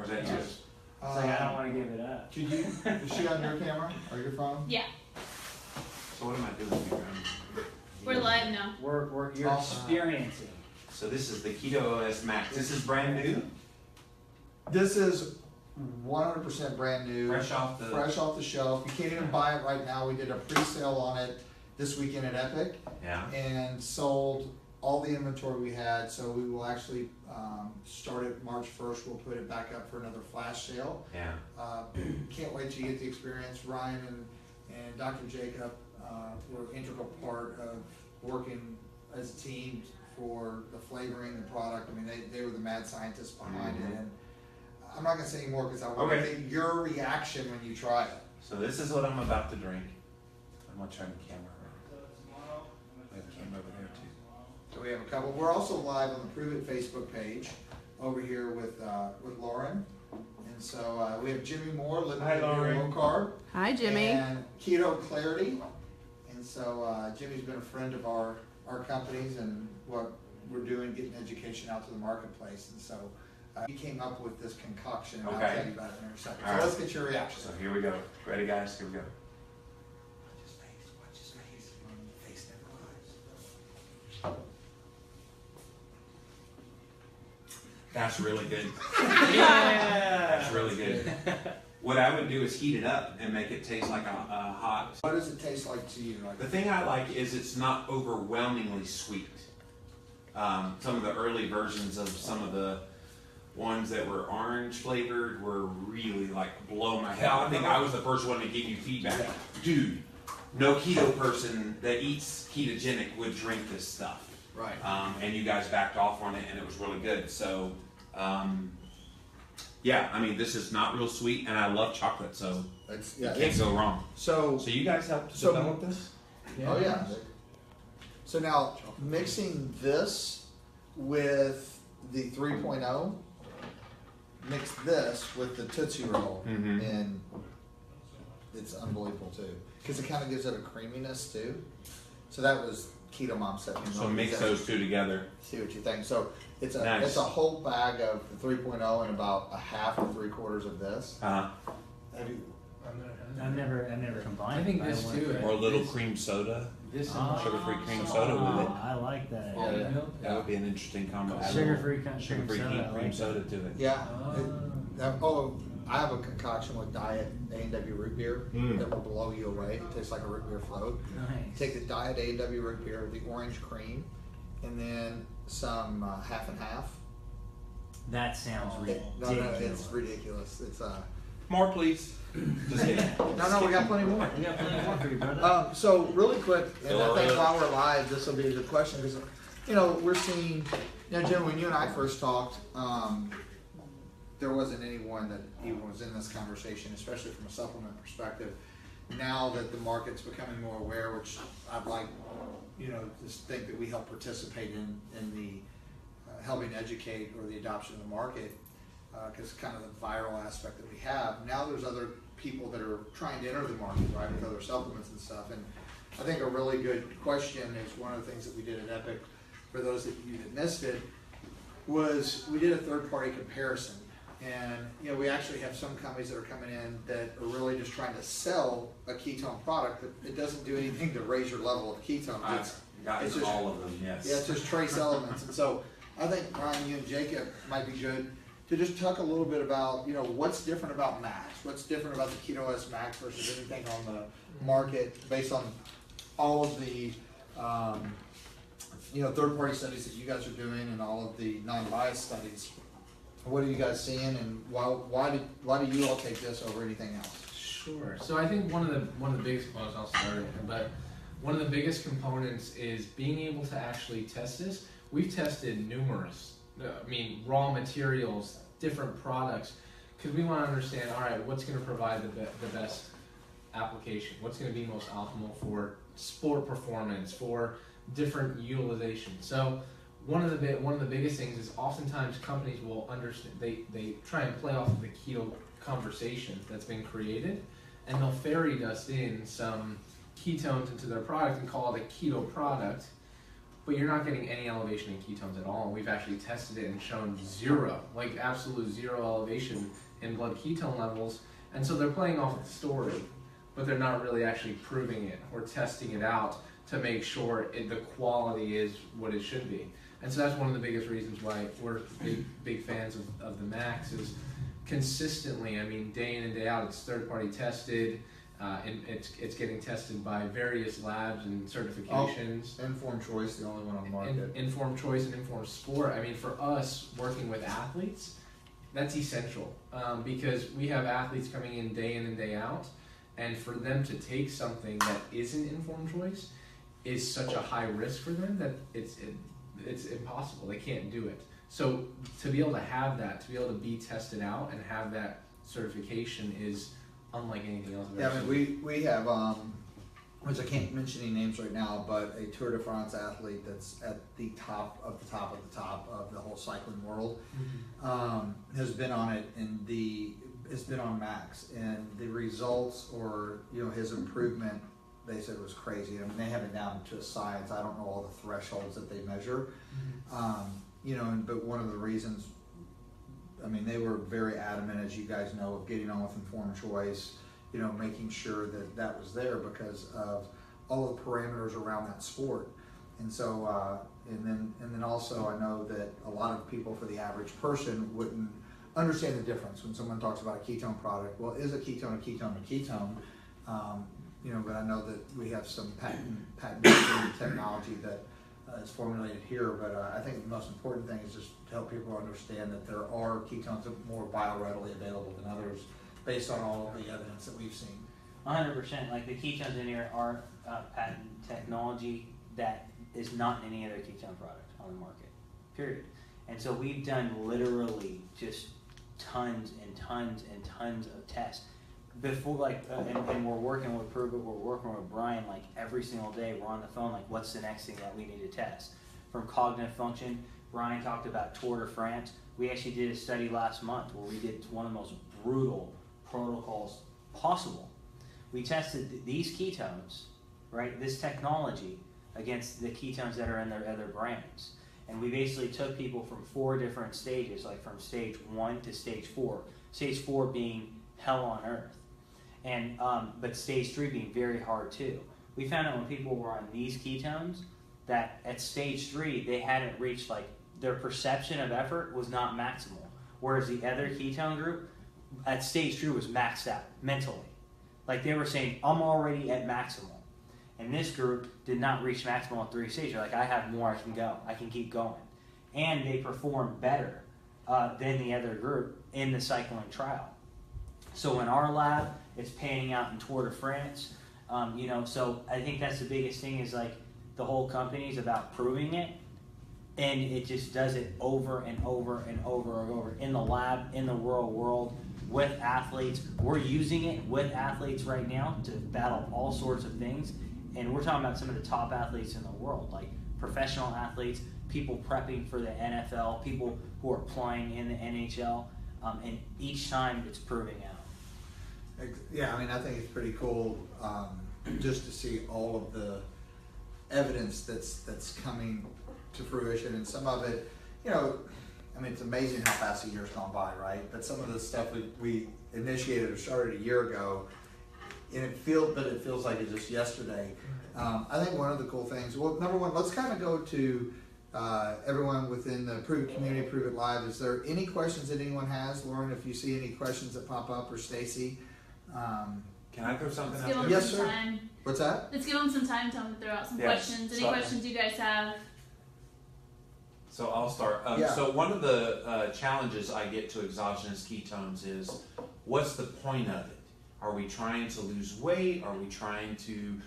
is that yours? It's like, I don't want to give it up. Could you, is she on your camera or your phone? Yeah, So what am I doing here? we're live now. You're experiencing. So this is the Keto OS Max. This is brand new? This is 100% brand new. Fresh off the shelf. You can't even buy it right now. We did a pre-sale on it this weekend at Epic. Yeah. And sold all the inventory we had. So we will actually start it March 1st. We'll put it back up for another flash sale. Yeah. Can't wait to get the experience. Ryan and Dr. Jacob were an integral part of working as a team for the flavoring, the product. I mean, they were the mad scientists behind it. And I'm not gonna say any more because I want to get your reaction when you try it. So this is what I'm about to drink. I'm gonna turn the camera around. We have a camera over there too. So we have a couple. We're also live on the Prove It Facebook page over here with Lauren. And so we have Jimmy Moore, living in low carb. Hi, Jimmy. And Keto Clarity. And so Jimmy's been a friend of our companies and what we're doing, getting education out to the marketplace. And so he came up with this concoction. And I'll tell you about it in a second. So let's get your reaction. So here we go. Ready, guys? Here we go. Watch his face. Face never lies. That's really good. Yeah. That's really good. What I would do is heat it up and make it taste like a hot. What does it taste like to you? The thing I like is it's not overwhelmingly sweet. Some of the early versions of some of the ones that were orange flavored were really like blow my head. I think I was the first one to give you feedback. Dude, no keto person that eats ketogenic would drink this stuff. Right. And you guys backed off on it and it was really good. So, yeah, I mean, this is not real sweet and I love chocolate, so you can't go wrong. So you guys helped develop this? Yeah. Oh yeah. So now mixing this with the 3.0, mix this with the Tootsie Roll, and it's unbelievable too. Because it kind of gives it a creaminess too. So that was Keto Mom set me up. So mix those two together. See what you think. So it's a Nice. it's a whole bag of the 3.0 and about a half to 3/4 of this. Have you? I've never combined. I think this too. Or a little cream soda, This sugar-free cream soda with it. I like that. That would be an interesting combo. Add a Sugar-free little cream sugar-free soda. cream soda to it. Yeah. I have a concoction with Diet A&W root beer that will blow you away. It tastes like a root beer float. Nice. Take the Diet A&W root beer, the orange cream, and then some half and half. That sounds ridiculous. No, it's ridiculous. It's More, please. Just kidding. No, we got plenty more. We got plenty more for you, brother. So really quick, and I think Hello. while we're live, this will be a good question because, we're seeing, Jim, when you and I first talked, there wasn't anyone that even was in this conversation, especially from a supplement perspective. Now that the market's becoming more aware, which I'd like, just think that we help participate in the helping educate or the adoption of the market, because kind of the viral aspect that we have. Now there's other people that are trying to enter the market, right, with other supplements and stuff. And I think a really good question is one of the things that we did at Epic, for those of you that missed it, was we did a third-party comparison. And, we actually have some companies that are coming in that are really just trying to sell a ketone product, but it doesn't do anything to raise your level of ketone. I've gotten just, all of them, yes. Yeah, it's just trace elements. And so I think, Ryan, you and Jacob might be good to just talk a little bit about, what's different about Max? What's different about the Keto OS Max versus anything on the market based on all of the, third-party studies that you guys are doing and all of the non-biased studies. What are you guys seeing, and why do you all take this over anything else? Sure. So I think one of the biggest components, I'll start it, but one of the biggest components is being able to actually test this. We've tested numerous, raw materials, different products, because we want to understand, all right, what's going to provide the best application? What's going to be most optimal for sport performance, for different utilization? So one of the biggest things is oftentimes companies will understand, they try and play off of the keto conversation that's been created, and they'll fairy dust in some ketones into their product and call it a keto product. but you're not getting any elevation in ketones at all. And we've actually tested it and shown zero, like absolute zero elevation in blood ketone levels. And so they're playing off of the story, but they're not really actually proving it or testing it out to make sure the quality is what it should be. And so that's one of the biggest reasons why we're big fans of the Max is consistently, I mean, day in and day out, it's third-party tested, and it's getting tested by various labs and certifications. Informed Choice, the only one on the market. Informed Choice and Informed Sport. I mean, for us, working with athletes, that's essential because we have athletes coming in and day out, and for them to take something that isn't Informed Choice is such a high risk for them that it's impossible. They can't do it. So to be able to have that, to be able to be tested out and have that certification is unlike anything else. Yeah, I mean, we have, which I can't mention any names right now, but a Tour de France athlete that's at the top of the whole cycling world, has been on it, and it's been on Max, and the results or his improvement, they said it was crazy. I mean, they have it down to a science. I don't know all the thresholds that they measure, but one of the reasons, I mean, they were very adamant, as you guys know, of getting on with Informed Choice, making sure that that was there because of all the parameters around that sport. And so, and then also I know that a lot of people, for the average person, wouldn't understand the difference when someone talks about a ketone product. Well, is a ketone a ketone a ketone? But I know that we have some patent technology that is formulated here. But I think the most important thing is just to help people understand that there are ketones that are more bioreadily available than others, based on all of the evidence that we've seen. 100%. Like the ketones in here are patent technology that is not in any other ketone product on the market, period. And so we've done literally just tons and tons and tons of tests before, and we're working with Prove It, we're working with Brian every single day. We're on the phone what's the next thing that we need to test? From cognitive function, Brian talked about Tour de France. We actually did a study last month where we did one of the most brutal protocols possible. We tested these ketones, right, this technology, against the ketones that are in their other brands. And we basically took people from 4 different stages, from stage 1 to stage 4. Stage 4 being hell on earth. And but stage 3 being very hard too. We found out when people were on these ketones that at stage 3 they hadn't reached their perception of effort was not maximal. Whereas the other ketone group at stage 3 was maxed out mentally. They were saying, I'm already at maximal. And this group did not reach maximal at 3 stages. They're I have more, I can go, I can keep going. And they performed better than the other group in the cycling trial. So in our lab, it's panning out in Tour de France. So I think that's the biggest thing is the whole company is about proving it. And it just does it over and over and over and over in the lab, in the real world, with athletes. We're using it with athletes right now to battle all sorts of things. And we're talking about some of the top athletes in the world, professional athletes, people prepping for the NFL, people who are playing in the NHL. And each time it's proving out. Yeah, I mean, I think it's pretty cool just to see all of the evidence that's coming to fruition, and some of it, I mean, it's amazing how fast a year's gone by, right? But some of the stuff we initiated or started a year ago, and it feels like it's just yesterday. I think one of the cool things, well, number one, let's kind of go to everyone within the Prove It community, Prove It Live. Is there any questions that anyone has? Lauren, if you see any questions that pop up, or Stacy. Can I throw something Let's give out them there? Yes, some sir. time. What's that? Let's give them some time to throw out some Yes. questions. Any So- questions you guys have? So I'll start. Yeah. So one of the challenges I get to exogenous ketones is, what's the point of it? Are we trying to lose weight? Are we trying to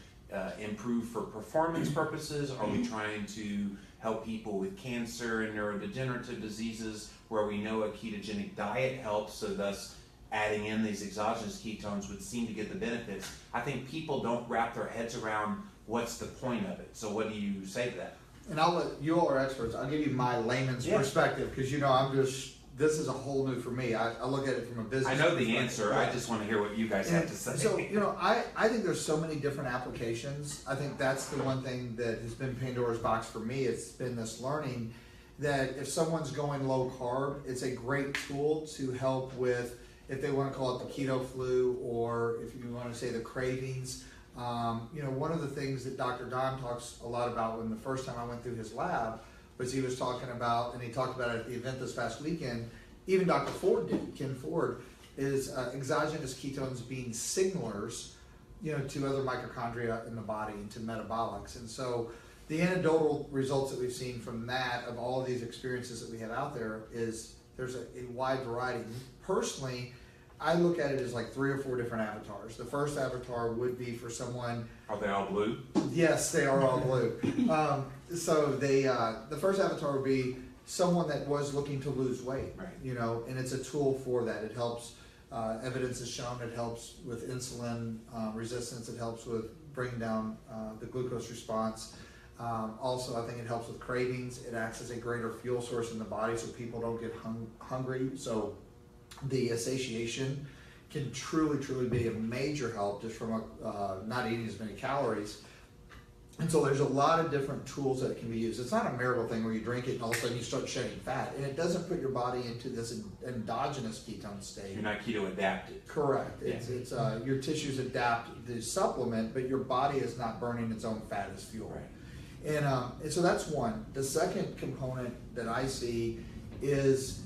improve for performance purposes? Are we trying to help people with cancer and neurodegenerative diseases where we know a ketogenic diet helps, so thus adding in these exogenous ketones would seem to get the benefits? I think people don't wrap their heads around what's the point of it. So what do you say to that? And I'll let you all are experts. I'll give you my layman's Yeah. perspective, because I'm just this is a whole new for me. I look at it from a business. I know the perspective. answer. I just want to hear what you guys have to say. So, I think there's so many different applications. I think that's the one thing that has been Pandora's box for me. It's been this learning that if someone's going low carb, it's a great tool to help with, if they want to call it the keto flu, or if you want to say the cravings. One of the things that Dr. Don talks a lot about when the first time I went through his lab was he was talking about, and he talked about it at the event this past weekend, even Dr. Ford did, Ken Ford, is exogenous ketones being signalers, to other mitochondria in the body and to metabolics. And so the anecdotal results that we've seen from that, of all of these experiences that we have out there, is there's a wide variety. Personally, I look at it as like 3 or 4 different avatars. The first avatar would be for someone. Are they all blue? Yes, they are all blue. The first avatar would be someone that was looking to lose weight, right. And it's a tool for that. It helps. Evidence has shown it helps with insulin resistance. It helps with bringing down the glucose response. Also, I think it helps with cravings. It acts as a greater fuel source in the body, so people don't get hungry. So the satiation can truly be a major help just from not eating as many calories. And so there's a lot of different tools that can be used. It's not a miracle thing where you drink it and all of a sudden you start shedding fat. And it doesn't put your body into this endogenous ketone state. You're not keto adapted. Correct. Yeah. It's your tissues adapt the supplement, but your body is not burning its own fat as fuel. Right. And so that's one. The second component that I see is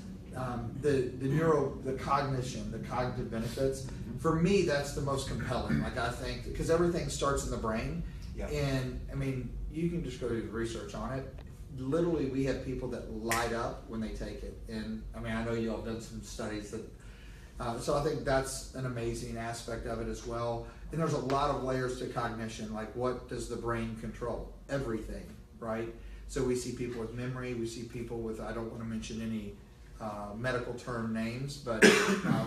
the cognition, the cognitive benefits. For me, that's the most compelling. Like, I think, because everything starts in the brain. Yep. And I mean, you can just go do the research on it. Literally, we have people that light up when they take it. And I mean, I know you all done some studies that, so I think that's an amazing aspect of it as well. And there's a lot of layers to cognition. Like, what does the brain control? Everything, right? So we see people with memory. We see people with, I don't want to mention any medical term names, but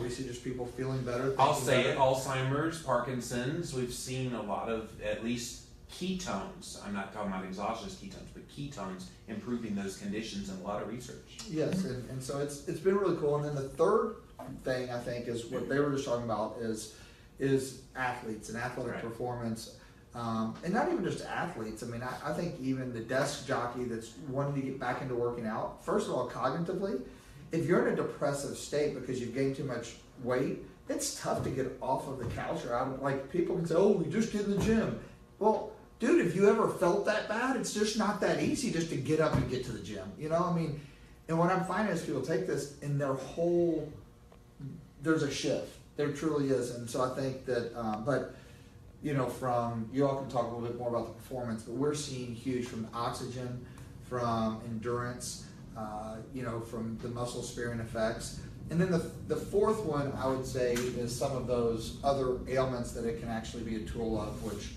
we see just people feeling better. I'll say it, Alzheimer's, Parkinson's, we've seen a lot of, at least ketones, I'm not talking about exogenous ketones, but ketones improving those conditions in a lot of research. Yes, and so it's been really cool. And then the third thing, I think, is what they were just talking about is athletes and athletic right. performance. And not even just athletes. I mean, I think even the desk jockey that's wanting to get back into working out, first of all, cognitively, if you're in a depressive state because you've gained too much weight, it's tough to get off of the couch or out of, like, people can say, oh, we just get in the gym. Well, dude, if you ever felt that bad, it's just not that easy just to get up and get to the gym. I mean, and what I'm finding is people take this and there's a shift. There truly is. And so I think that, from, you all can talk a little bit more about the performance, but we're seeing huge from oxygen, from endurance, from the muscle sparing effects. And then the fourth one, I would say, is some of those other ailments that it can actually be a tool of, which,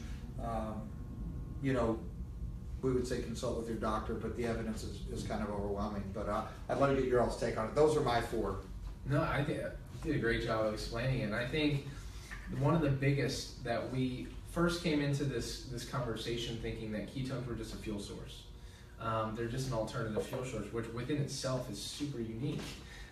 we would say consult with your doctor, but the evidence is kind of overwhelming. But I'd love to get your all's take on it. Those are my 4. No, I think you did a great job of explaining it. And I think one of the biggest that we first came into this conversation thinking that ketones were just a fuel source. They're just an alternative fuel source, which within itself is super unique.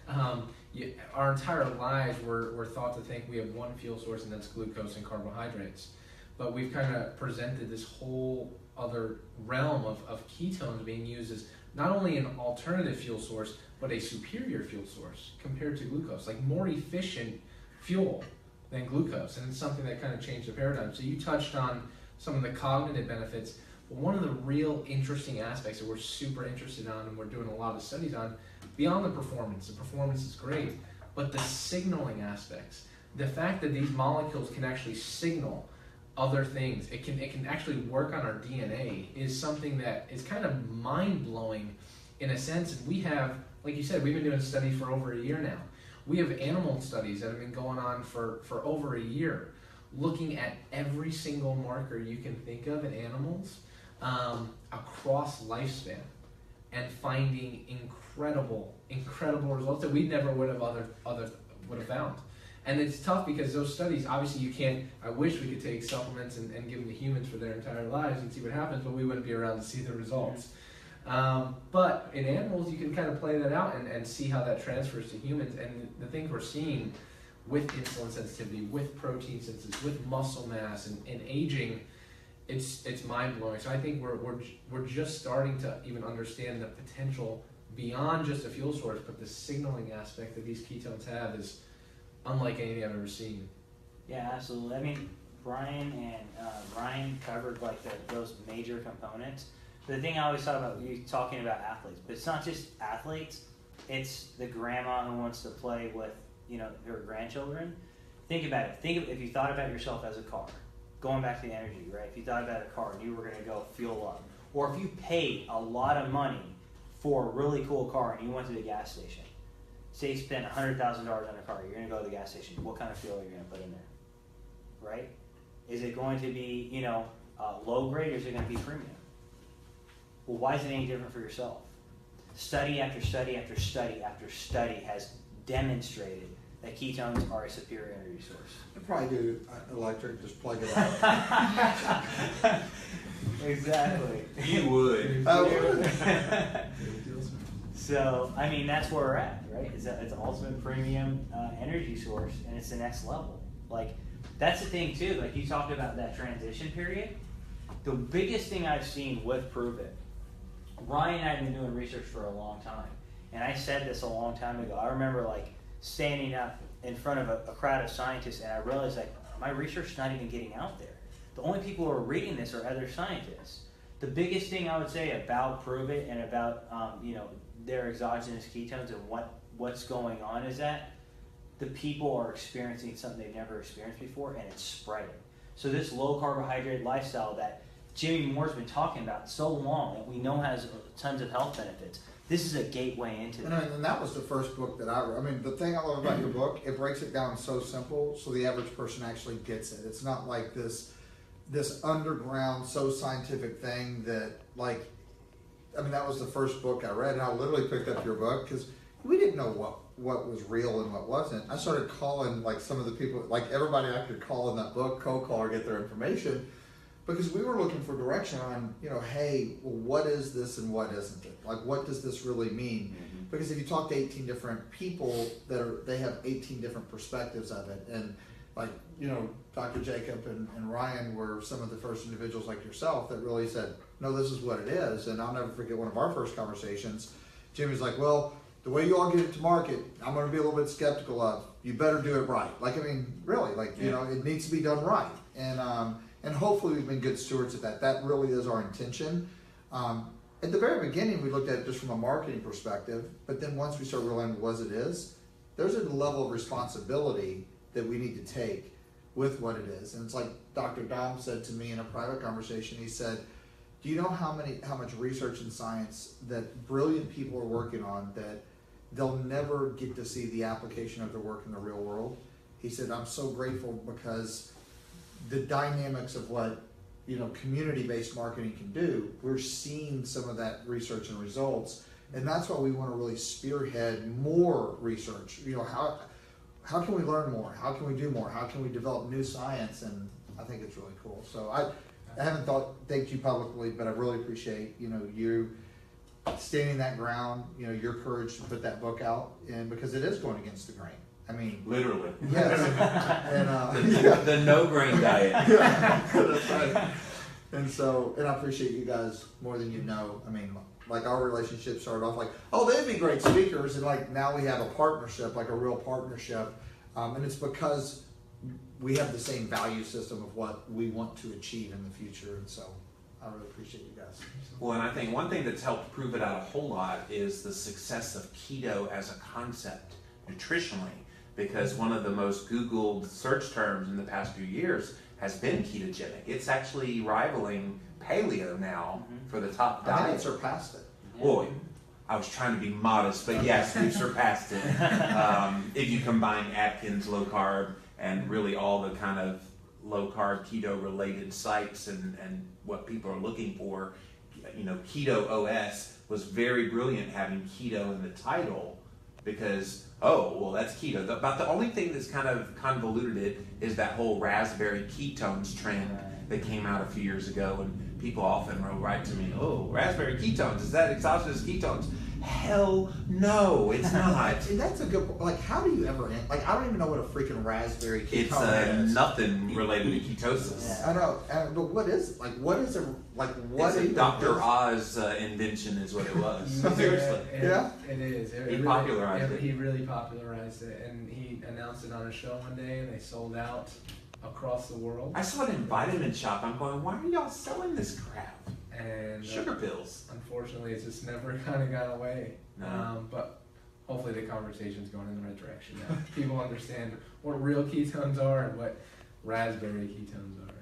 Our entire lives we're thought to think we have one fuel source, and that's glucose and carbohydrates. But we've kind of presented this whole other realm of ketones being used as not only an alternative fuel source, but a superior fuel source compared to glucose, like more efficient fuel than glucose. And it's something that kind of changed the paradigm. So you touched on some of the cognitive benefits. But one of the real interesting aspects that we're super interested on, and we're doing a lot of studies on, beyond the performance is great, but the signaling aspects, the fact that these molecules can actually signal other things, it can actually work on our DNA, is something that is kind of mind-blowing in a sense. And we have, like you said, we've been doing studies for over a year now. We have animal studies that have been going on for over a year, looking at every single marker you can think of in animals across lifespan, and finding incredible results that we never would have found. And it's tough because those studies, obviously you can't, I wish we could take supplements and give them to humans for their entire lives and see what happens, but we wouldn't be around to see the results. But in animals, you can kind of play that out and see how that transfers to humans. And the things we're seeing with insulin sensitivity, with protein sensitivity, with muscle mass and aging, it's mind-blowing. So I think we're just starting to even understand the potential beyond just a fuel source, but the signaling aspect that these ketones have is unlike anything I've ever seen. Yeah, absolutely. I mean, Brian and Ryan covered like those major components. The thing I always talk about, you talking about athletes, but it's not just athletes. It's the grandma who wants to play with, her grandchildren. Think about it. If you thought about yourself as a car, going back to the energy, right? If you thought about a car and you were going to go fuel up, or if you paid a lot of money for a really cool car and you went to the gas station, say you spent $100,000 on a car, you're going to go to the gas station. What kind of fuel are you going to put in there, right? Is it going to be, low grade, or is it going to be premium? Well, why is it any different for yourself? Study after study after study after study has demonstrated that ketones are a superior energy source. I'd probably do electric, just plug it out. Exactly. You would. I would. So, I mean, that's where we're at, right? It's an ultimate premium energy source, and it's the next level. Like, that's the thing, too. Like, you talked about that transition period. The biggest thing I've seen with Prove It, Ryan and I have been doing research for a long time, and I said this a long time ago. I remember, like, standing up in front of a crowd of scientists, and I realized, like, my research is not even getting out there. The only people who are reading this are other scientists. The biggest thing I would say about Prove It and about, their exogenous ketones and what's going on is that the people are experiencing something they've never experienced before, and it's spreading. So this low carbohydrate lifestyle that Jimmy Moore's been talking about so long, that we know has tons of health benefits, this is a gateway into that. And that was the first book that I read. I mean, the thing I love about your book, it breaks it down so simple so the average person actually gets it. It's not like this underground, so scientific thing that, like, I mean, that was the first book I read, and I literally picked up your book because we didn't know what was real and what wasn't. I started calling, like, some of the people, like, everybody I could call in that book, cold call or get their information, because we were looking for direction on, hey, well, what is this and what isn't it? Like, what does this really mean? Mm-hmm. Because if you talk to 18 different people, they have 18 different perspectives of it. And, like, Dr. Jacob and Ryan were some of the first individuals like yourself that really said, no, this is what it is. And I'll never forget one of our first conversations. Jimmy's like, well, the way you all get it to market, I'm going to be a little bit skeptical of. You better do it right. Like, I mean, really, like, it needs to be done right. And hopefully we've been good stewards of that. That really is our intention. At the very beginning, we looked at it just from a marketing perspective, but then once we start realizing what it is, there's a level of responsibility that we need to take with what it is. And it's like Dr. Dom said to me in a private conversation, he said, do you know how much research and science that brilliant people are working on that they'll never get to see the application of their work in the real world? He said, I'm so grateful because the dynamics of what community-based marketing can do, we're seeing some of that research and results, and that's why we want to really spearhead more research. How can we learn more? How can we do more? How can we develop new science? And I think it's really cool. So I haven't thanked you publicly, but I really appreciate you standing that ground. Your courage to put that book out, and because it is going against the grain. I mean, literally. Yes. And the no grain diet. Yeah, that's right. And I appreciate you guys more than you know. I mean, like, our relationship started off like, oh, they'd be great speakers, and like now we have a partnership, like a real partnership, and it's because we have the same value system of what we want to achieve in the future, and so I really appreciate you guys. Well, and I think one thing that's helped prove it out a whole lot is the success of keto as a concept nutritionally, because one of the most Googled search terms in the past few years has been ketogenic. It's actually rivaling paleo now for the top diet. I think it surpassed it. Boy, I was trying to be modest, but yes, we've surpassed it. If you combine Atkins low carb and really all the kind of low carb keto related sites and what people are looking for, Keto OS was very brilliant having keto in the title, because that's keto. About the only thing that's kind of convoluted it is that whole raspberry ketones trend that came out a few years ago, and people often write to me, "Oh, raspberry ketones, is that exogenous ketones?" Hell no, it's not. And that's a good point. Like, how do you ever, like, I don't even know what a freaking raspberry ketone It's is. nothing related to ketosis. Yeah. I know, but what is it? Like, what is it? Like, what It's a even Dr. is- Oz invention is what it was. Yeah, Seriously. Yeah? It is. He popularized it. He really popularized it, and he announced it on a show one day, and they sold out across the world. I saw it in Vitamin Shop. I'm going, why are y'all selling this crap? And Sugar pills. unfortunately, it's just never kind of got away. No. But hopefully, the conversation's going in the right direction now. People understand what real ketones are and what raspberry ketones are.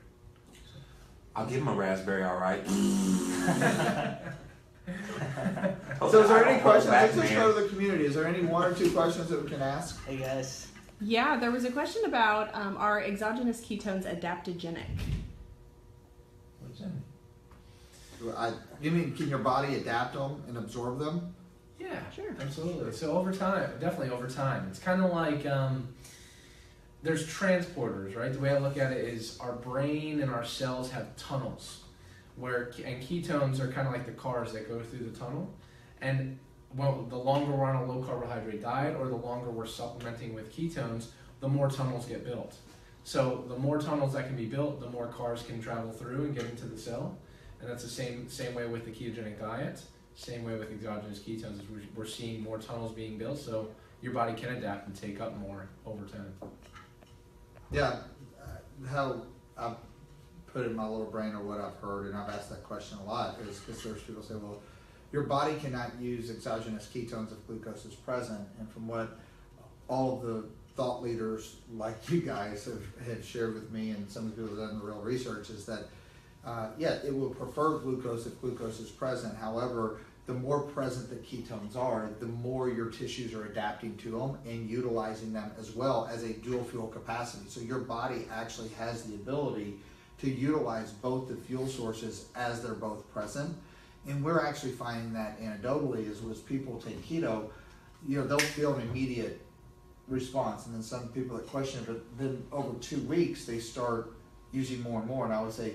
I'll give him a raspberry, all right. So is there any I'll questions? back, Let's just man. go to the community. Is there any one or two questions that we can ask? Hey guys. Yeah, there was a question about are exogenous ketones adaptogenic? What's that? You mean, can your body adapt them and absorb them? Yeah, Sure. absolutely. So over time, definitely over time, it's kind of like there's transporters, right? The way I look at it is our brain and our cells have tunnels, and ketones are kind of like the cars that go through the tunnel, and well, the longer we're on a low carbohydrate diet or the longer we're supplementing with ketones, the more tunnels get built. So the more tunnels that can be built, the more cars can travel through and get into the cell. And that's the same way with the ketogenic diet, same way with exogenous ketones. Is we're seeing more tunnels being built, so your body can adapt and take up more over time. Yeah, how I've put in my little brain or what I've heard, and I've asked that question a lot, is because there's people say, well, your body cannot use exogenous ketones if glucose is present. And from what all of the thought leaders like you guys have shared with me, and some of the people who have done the real research, is that yeah, it will prefer glucose if glucose is present. However, the more present the ketones are, the more your tissues are adapting to them and utilizing them as well as a dual fuel capacity. So your body actually has the ability to utilize both the fuel sources as they're both present. And we're actually finding that anecdotally is as people take keto, they'll feel an immediate response. And then some people that question it, but then over 2 weeks, they start using more and more. And I would say,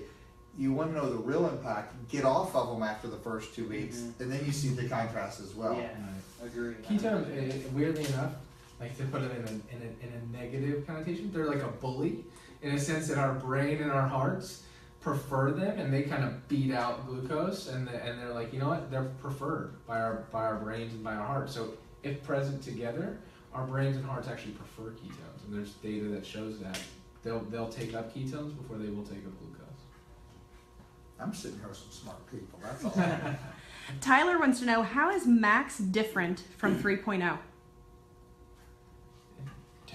you want to know the real impact, get off of them after the first 2 weeks, and then you see the contrast as well. Yeah, agreed. Ketones, weirdly enough, like to put it in a negative connotation, they're like a bully in a sense that our brain and our hearts prefer them, and they kind of beat out glucose, and they're like, you know what, they're preferred by our brains and by our hearts. So if present together, our brains and hearts actually prefer ketones, and there's data that shows that they'll take up ketones before they will take up glucose. I'm sitting here with some smart people, that's all. Tyler wants to know, how is Max different from 3.0?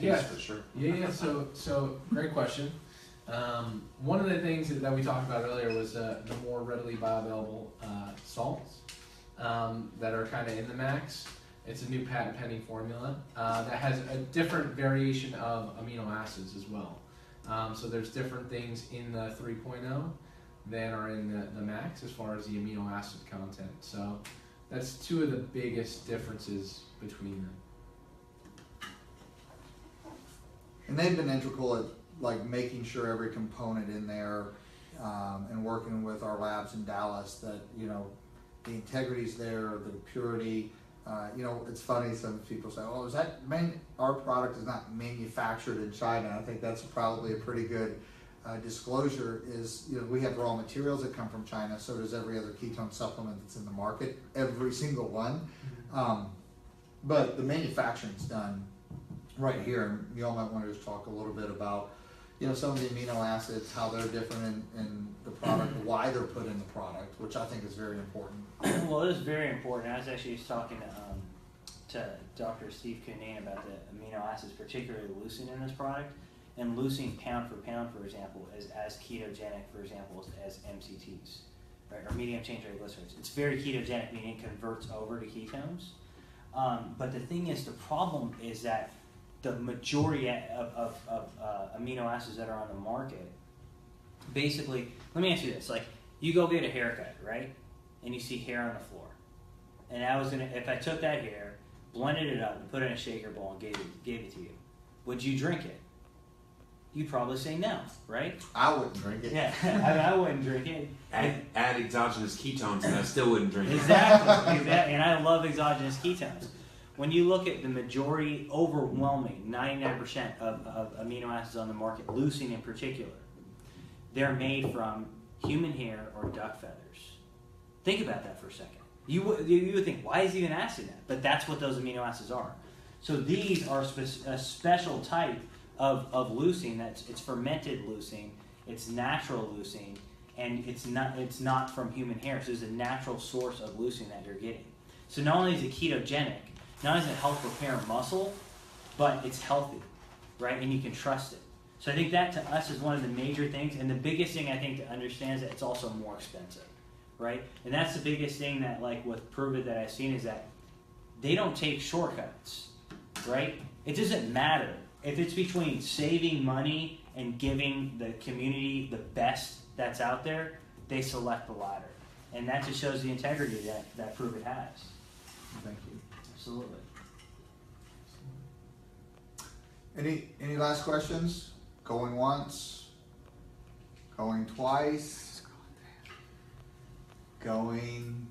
Yeah, for sure. Yeah. So great question. One of the things that we talked about earlier was the more readily bioavailable salts that are kind of in the Max. It's a new patent pending formula that has a different variation of amino acids as well. So there's different things in the 3.0 than are in the Max as far as the amino acid content. So that's two of the biggest differences between them. And they've been integral at like making sure every component in there and working with our labs in Dallas that, the integrity's there, the purity. It's funny, some people say, oh, our product is not manufactured in China. I think that's probably a pretty good disclosure is, we have raw materials that come from China, so does every other ketone supplement that's in the market, every single one. But the manufacturing's done right here, and you all might want to just talk a little bit about, some of the amino acids, how they're different in the product, why they're put in the product, which I think is very important. Well, it is very important. I was actually just talking to Dr. Steve Cunane about the amino acids, particularly leucine in this product. And leucine pound for pound, for example, is as ketogenic, for example, as MCTs, right, or medium chain triglycerides. It's very ketogenic, meaning it converts over to ketones. But the thing is, the problem is that the majority of amino acids that are on the market, basically, let me ask you this: like, you go get a haircut, right, and you see hair on the floor, and if I took that hair, blended it up, and put it in a shaker bowl and gave it to you, would you drink it? you'd probably say no, right? I wouldn't drink it. Yeah, I wouldn't drink it. Add exogenous ketones, and I still wouldn't drink it. Exactly. And I love exogenous ketones. When you look at the majority, overwhelming 99% of amino acids on the market, leucine in particular, they're made from human hair or duck feathers. Think about that for a second. You would think, why is he even asking that? But that's what those amino acids are. So these are a special type of leucine. It's fermented leucine. It's natural leucine, and it's not from human hair. So there's a natural source of leucine that you're getting. So not only is it ketogenic, not only does it help repair muscle, but it's healthy, right? And you can trust it. So I think that to us is one of the major things, and the biggest thing I think to understand is that it's also more expensive, right? And that's the biggest thing that, like with Prove It, that I've seen is that they don't take shortcuts, right? It doesn't matter if it's between saving money and giving the community the best that's out there. They select the latter, and that just shows the integrity that Prove It has. Thank you. Absolutely. Any last questions? Going once? Going twice? Going.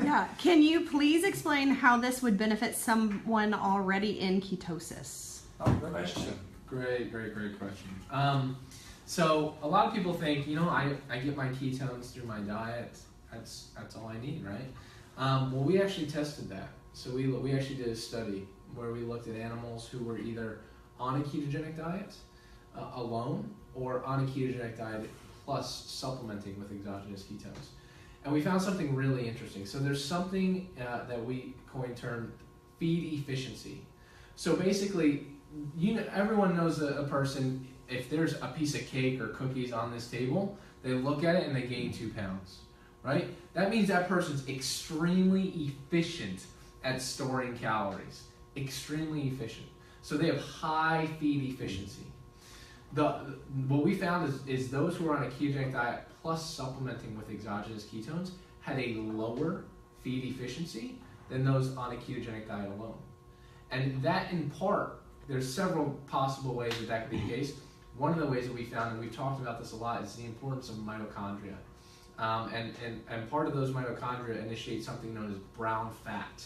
Yeah. Can you please explain how this would benefit someone already in ketosis? Oh, great question. Great question. So a lot of people think, I get my ketones through my diet. That's all I need, right? Well, we actually tested that. So we actually did a study where we looked at animals who were either on a ketogenic diet alone or on a ketogenic diet plus supplementing with exogenous ketones. And we found something really interesting. So there's something that we coined term feed efficiency. So basically, everyone knows a person, if there's a piece of cake or cookies on this table, they look at it and they gain 2 pounds, right? That means that person's extremely efficient at storing calories. Extremely efficient. So they have high feed efficiency. What we found is those who are on a ketogenic diet plus supplementing with exogenous ketones had a lower feed efficiency than those on a ketogenic diet alone. And that, in part, there's several possible ways that could be the case. One of the ways that we found, and we've talked about this a lot, is the importance of mitochondria. And part of those mitochondria initiate something known as brown fat.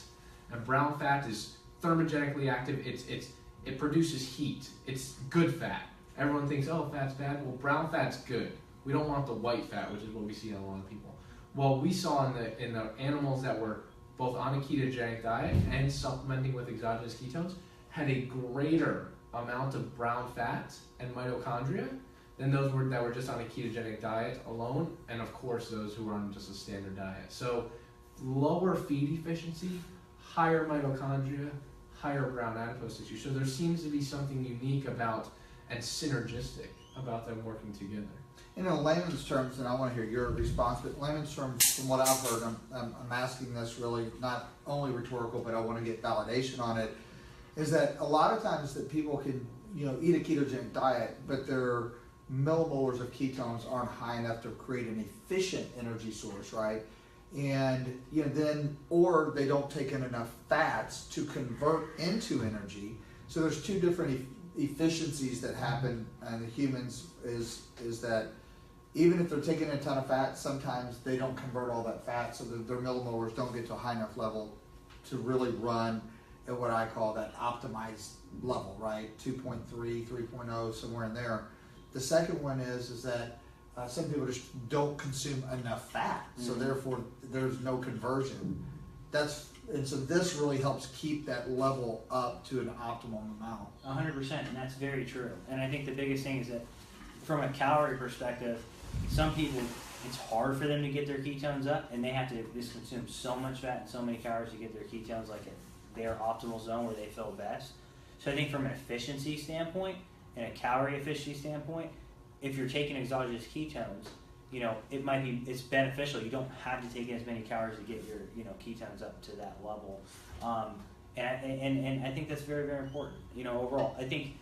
And brown fat is thermogenically active. It produces heat. It's good fat. Everyone thinks, oh, fat's bad. Well, brown fat's good. We don't want the white fat, which is what we see in a lot of people. Well, we saw in the animals that were both on a ketogenic diet and supplementing with exogenous ketones had a greater amount of brown fat and mitochondria than those that were just on a ketogenic diet alone, and of course those who were on just a standard diet. So lower feed efficiency, higher mitochondria, higher brown adipose tissue. So there seems to be something unique about and synergistic about them working together. In layman's terms, and I want to hear your response, but in layman's terms, from what I've heard, I'm asking this really not only rhetorical, but I want to get validation on it, is that a lot of times that people can, eat a ketogenic diet, but their millimolars of ketones aren't high enough to create an efficient energy source, right? And or they don't take in enough fats to convert into energy. So there's two different efficiencies that happen in the humans is that even if they're taking a ton of fat, sometimes they don't convert all that fat, so that their millimolars don't get to a high enough level to really run at what I call that optimized level, right? 2.3, 3.0, somewhere in there. The second one is that some people just don't consume enough fat, so therefore there's no conversion. And so this really helps keep that level up to an optimum amount. 100%, and that's very true. And I think the biggest thing is that from a calorie perspective, some people, it's hard for them to get their ketones up, and they have to just consume so much fat and so many calories to get their ketones like at their optimal zone where they feel best. So I think from an efficiency standpoint and a calorie efficiency standpoint, if you're taking exogenous ketones, it's beneficial. You don't have to take in as many calories to get your ketones up to that level. And I think that's very, very important. Overall, I think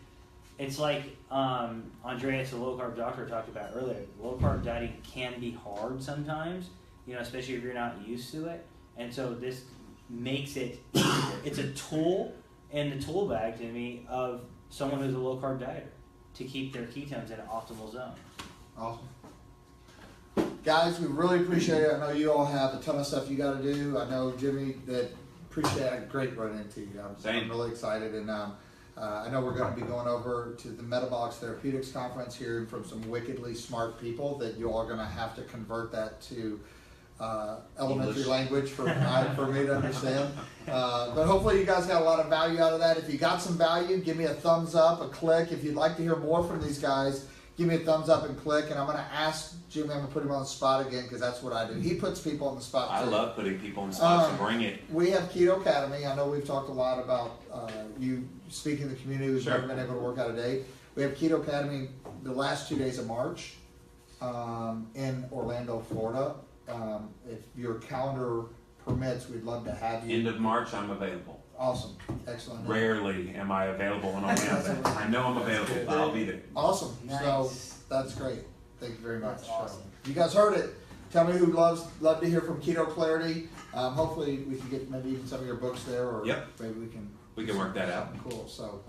it's like Andreas, the low carb doctor, talked about earlier. Low carb dieting can be hard sometimes, especially if you're not used to it. And so this makes it easier. It's a tool in the tool bag, Jimmy, of someone who's a low carb dieter to keep their ketones in an optimal zone. Awesome. Guys, we really appreciate it. I know you all have a ton of stuff you got to do. I know, Jimmy, that appreciate it. Great running into you. I'm really excited. And I know we're going to be going over to the Metabolics Therapeutics Conference, hearing from some wickedly smart people that you all are going to have to convert that to elementary English language for me to understand. But hopefully you guys got a lot of value out of that. If you got some value, give me a thumbs up, a click. If you'd like to hear more from these guys, give me a thumbs up and click. And I'm going to ask Jimmy, I'm going to put him on the spot again because that's what I do. He puts people on the spot too. I love putting people in spots, so bring it. We have Keto Academy. I know we've talked a lot about you speaking to the community who's never been able to work out a day. We have Keto Academy the last 2 days of March in Orlando, Florida. If your calendar permits, we'd love to have you. End of March, I'm available. Awesome. Excellent. Rarely am I available when I'm out. I know I'm available, but I'll be there. Awesome. Nice. So that's great. Thank you very much. That's awesome. So, you guys heard it. Tell me who love to hear from Keto Clarity. Hopefully we can get maybe even some of your books there, or maybe we can work that out. Cool. So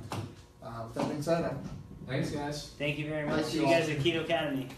with that being said, Thanks, guys. Thank you very much. Thank See you you guys all. at Keto Academy.